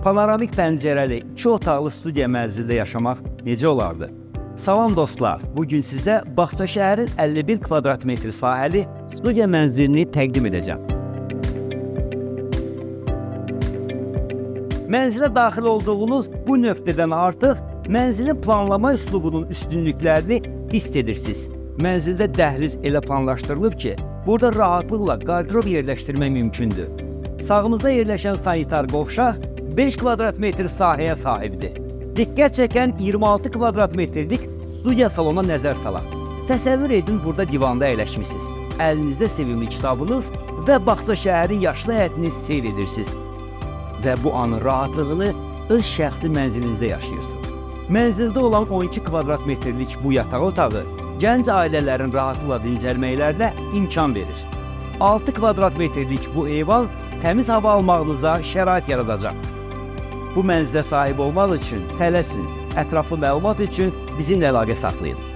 Panoramik pəncərəli 2 otaqlı studiya mənzildə yaşamaq necə olardı? Salam dostlar, bugün sizə Bağçaşəhərin 51 kvadrat metr sahəli studiya mənzilini təqdim edəcəm. Mənzilə daxil olduğunuz bu nöqtədən artıq mənzilin planlama üslubunun üstünlüklərini hiss edirsiniz. Mənzildə dəhliz elə planlaşdırılıb ki, burada rahatlıqla qardırob yerləşdirmək mümkündür. Sağımızda yerləşən sanitar qovşaq 5 kvadrat metr sahəyə sahibdir. Diqqət çəkən 26 kvadrat metrlik studiya salona nəzər salaq. Təsəvvür edin, burada divanda əyləşmisiniz. Əlinizdə sevimli kitabınız və Bağçaşəhərin yaşlı həyətini seyr edirsiniz. Və bu anın rahatlığını öz şəxsi mənzilinizdə yaşayırsınız. Mənzildə olan 12 kvadrat metrlik bu yataq otağı gənc ailələrin rahatlıqla dincəlməklərinə imkan verir. 6 kvadrat metrlik bu eyvan təmiz hava almağınıza şərait yaradacaq. Bu mənzilə sahib olmaq üçün tələsin. Ətraflı məlumat üçün bizimlə əlaqə saxlayın.